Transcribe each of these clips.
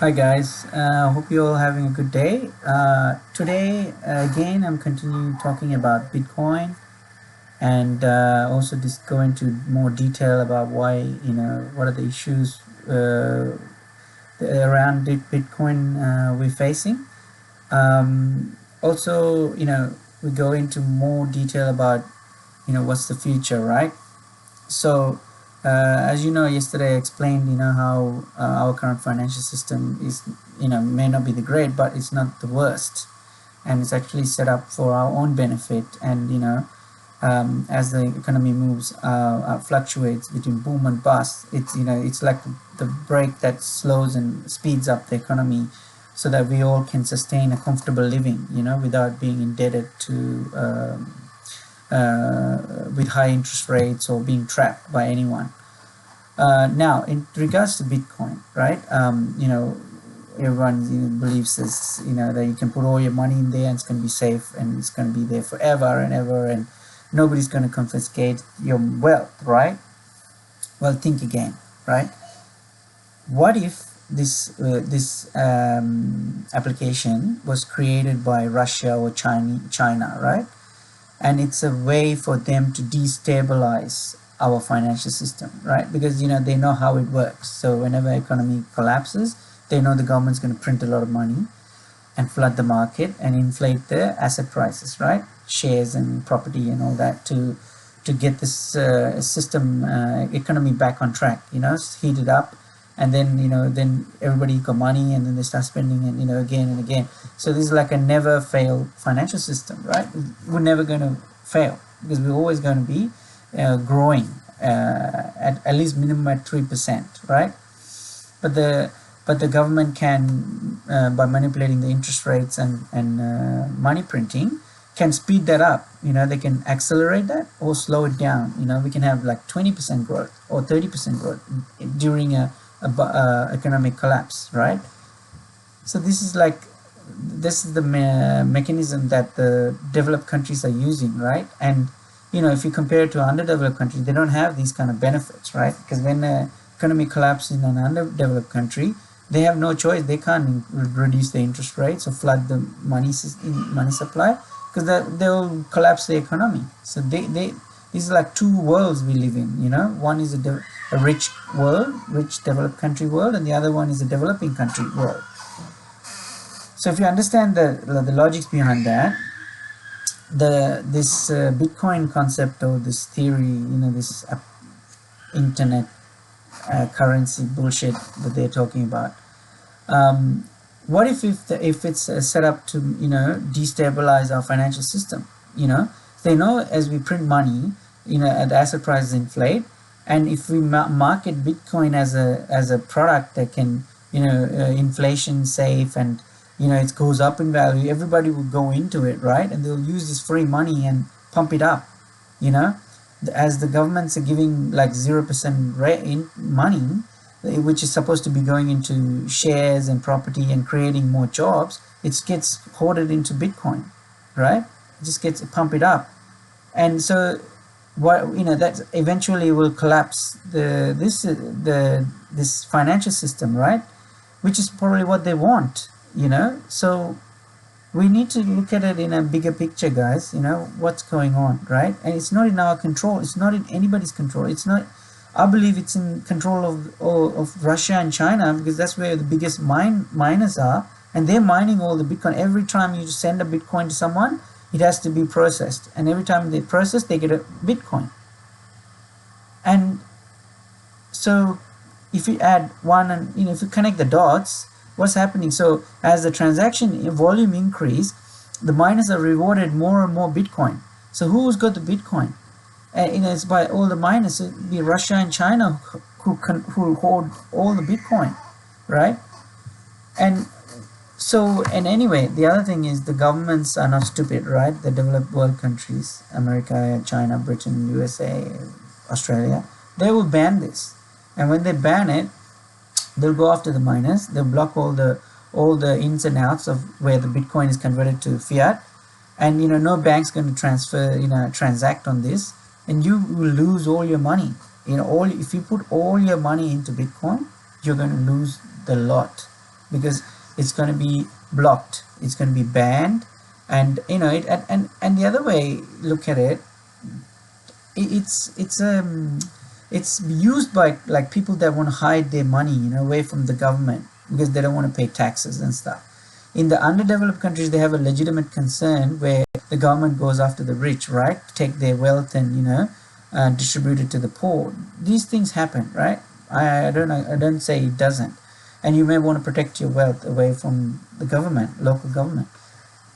Hi guys, hope you're all having a good day. Today, again, I'm continuing talking about Bitcoin and also just go into more detail about why, what are the issues around Bitcoin we're facing. Also, we go into more detail about, what's the future, right? So, as you know, yesterday I explained, how our current financial system is, may not be the great, but it's not the worst, and it's actually set up for our own benefit. And as the economy moves, fluctuates between boom and bust. It's like the brake that slows and speeds up the economy, so that we all can sustain a comfortable living, without being indebted to. With high interest rates or being trapped by anyone. Now, in regards to Bitcoin, right? Everyone believes this, that you can put all your money in there and it's going to be safe and it's going to be there forever and ever, and nobody's going to confiscate your wealth, right? Well, think again, right? What if this application was created by Russia or China, right? And it's a way for them to destabilize our financial system, right? Because they know how it works. So whenever economy collapses, they know the government's going to print a lot of money and flood the market and inflate the asset prices, right? Shares and property and all that to get this system economy back on track. Heat it up, and then everybody got money, and then they start spending, and again and again. So this is like a never fail financial system, right? We're never going to fail because we're always going to be growing at least minimum at 3%, right? But the government can, by manipulating the interest rates and money printing, can speed that up. They can accelerate that or slow it down. We can have like 20% growth or 30% growth during a economic collapse, right? So this is the mechanism that the developed countries are using, right? And if you compare it to underdeveloped countries, they don't have these kind of benefits, right? Because when the economy collapses in an underdeveloped country, they have no choice. They can't reduce the interest rates or flood the money supply, because they'll collapse the economy. So these are like two worlds we live in. One is a rich world, rich developed country world, and the other one is a developing country world. So if you understand the logics behind that, this Bitcoin concept or this theory, this internet currency bullshit that they're talking about. What if it's set up to destabilize our financial system? They know as we print money, the asset prices inflate, and if we market Bitcoin as a product that can inflation safe, and it goes up in value, everybody will go into it, right? And they'll use this free money and pump it up. As the governments are giving like 0% rate in money, which is supposed to be going into shares and property and creating more jobs, it gets hoarded into Bitcoin, right? It just gets pumped up, and so that eventually will collapse this financial system, right? Which is probably what they want, So we need to look at it in a bigger picture, guys. What's going on, right? And it's not in our control. It's not in anybody's control. It's not. I believe it's in control of Russia and China, because that's where the biggest miners are, and they're mining all the Bitcoin. Every time you send a Bitcoin to someone, it has to be processed, and every time they process, they get a Bitcoin. And so, if you add one, and if you connect the dots, what's happening? So as the transaction volume increase, the miners are rewarded more and more Bitcoin. So who's got the Bitcoin? It's by all the miners. It'd be Russia and China who hold all the Bitcoin, right? And and anyway, the other thing is the governments are not stupid, right? The developed world countries, America, China, Britain, USA, Australia, they will ban this. And when they ban it, they'll go after the miners. They'll block all the ins and outs of where the Bitcoin is converted to fiat, and no bank's going to transact on this, and you will lose all your money. If you put all your money into Bitcoin, you're going to lose the lot. because it's going to be blocked, it's going to be banned. And and the other way, look at it, it's used by like people that want to hide their money, away from the government, because they don't want to pay taxes and stuff. In the underdeveloped countries, they have a legitimate concern where the government goes after the rich, right? Take their wealth and distribute it to the poor. These things happen, right? I don't say it doesn't, and you may want to protect your wealth away from the government, local government.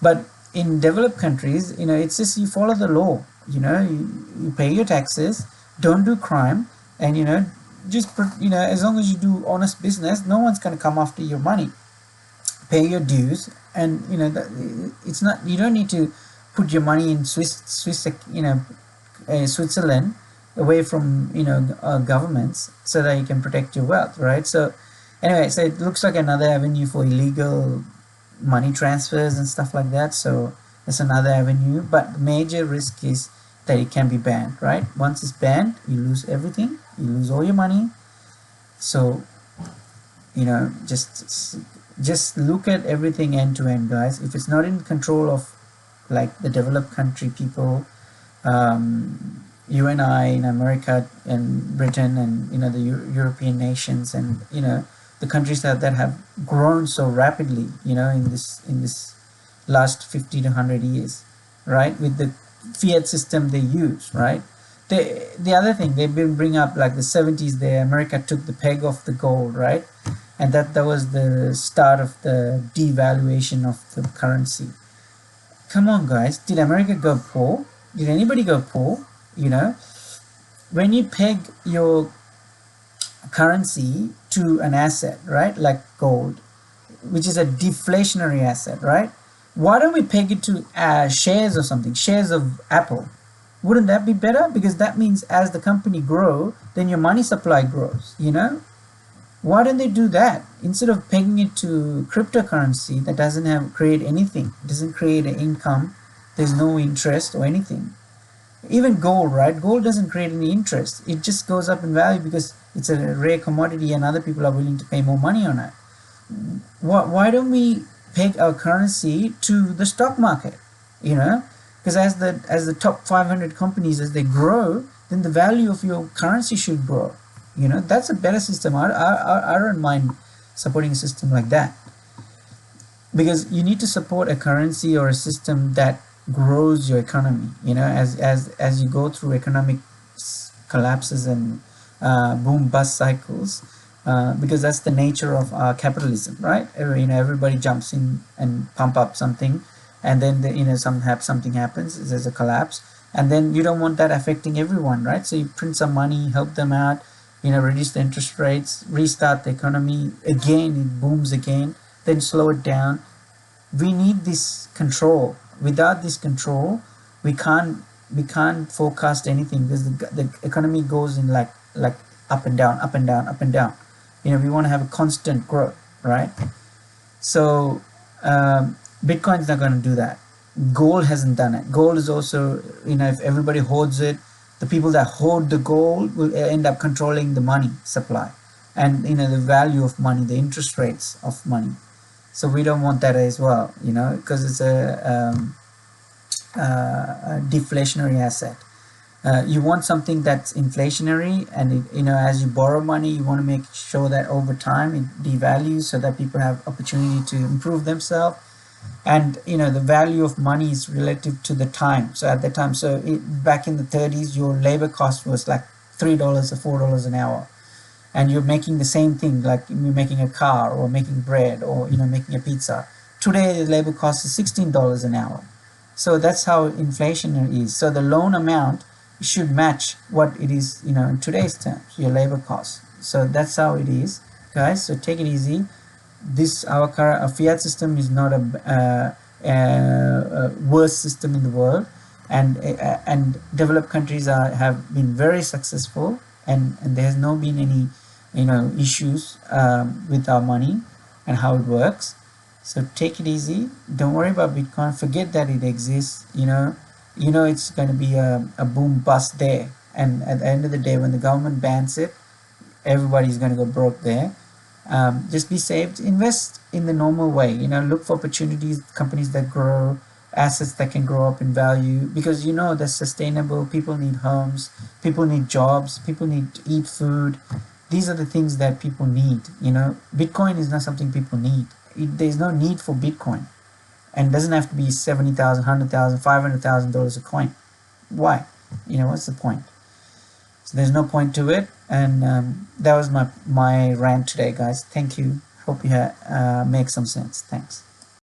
But in developed countries, it's just you follow the law. You pay your taxes, don't do crime, and just as long as you do honest business, no one's going to come after your money. Pay your dues, and it's not, you don't need to put your money in Switzerland, away from governments, so that you can protect your wealth, right? So anyway, so it looks like another avenue for illegal money transfers and stuff like that. So that's another avenue, but the major risk is that it can be banned, right? Once it's banned, you lose everything, you lose all your money. So just look at everything end to end, guys. If it's not in control of like the developed country people, you and I in America and Britain and the European nations, and the countries that have grown so rapidly, in this last 50 to 100 years, right? With the fiat system they use, right? The other thing they've been bring up, like the 70s, there America took the peg off the gold, right? And that was the start of the devaluation of the currency. Come on, guys, did America go poor? Did anybody go poor? When you peg your currency to an asset, right, like gold, which is a deflationary asset, right? Why don't we peg it to shares or something, shares of Apple? Wouldn't that be better? Because that means as the company grow, then your money supply grows, Why don't they do that? Instead of pegging it to cryptocurrency that doesn't create anything, doesn't create an income, there's no interest or anything. Even gold, right? Gold doesn't create any interest. It just goes up in value because it's a rare commodity and other people are willing to pay more money on it. Why don't we peg our currency to the stock market? Because as the top 500 companies, as they grow, then the value of your currency should grow. That's a better system. I don't mind supporting a system like that, because you need to support a currency or a system that grows your economy, as you go through economic collapses and boom bust cycles, because that's the nature of capitalism, right? Everybody jumps in and pump up something, and then something happens, there's a collapse, and then you don't want that affecting everyone, right? So you print some money, help them out, reduce the interest rates, restart the economy again, it booms again, then slow it down. We need this control. Without this control, we can't forecast anything, because the economy goes in like up and down, up and down, up and down. We want to have a constant growth, right? So Bitcoin's not going to do that. Gold hasn't done it. Gold is also, if everybody hoards it, the people that hoard the gold will end up controlling the money supply and the value of money, the interest rates of money. So we don't want that as well, because it's a deflationary asset. You want something that's inflationary, and as you borrow money, you want to make sure that over time it devalues, so that people have opportunity to improve themselves. And the value of money is relative to the time. So at that time, back in the 30s, your labor cost was like $3 or $4 an hour, and you're making the same thing, like you're making a car or making bread or making a pizza. Today the labor cost is $16 an hour. So that's how inflation is. So the loan amount should match what it is in today's terms, your labor cost. So that's how it is, guys. So take it easy. Our fiat system is not a worst system in the world, and developed countries have been very successful, and there has not been any issues with our money and how it works. So take it easy. Don't worry about Bitcoin. Forget that it exists. It's going to be a boom bust there, and at the end of the day, when the government bans it, everybody's going to go broke there. Just be safe. Invest in the normal way. Look for opportunities, companies that grow, assets that can grow up in value, because that's sustainable. People need homes, people need jobs, people need to eat food. These are the things that people need. Bitcoin is not something people need. There's no need for Bitcoin, and it doesn't have to be 70,000, 100,000, $500,000 a coin. Why? What's the point? So there's no point to it. And that was my rant today, guys. Thank you. Hope you make some sense. Thanks.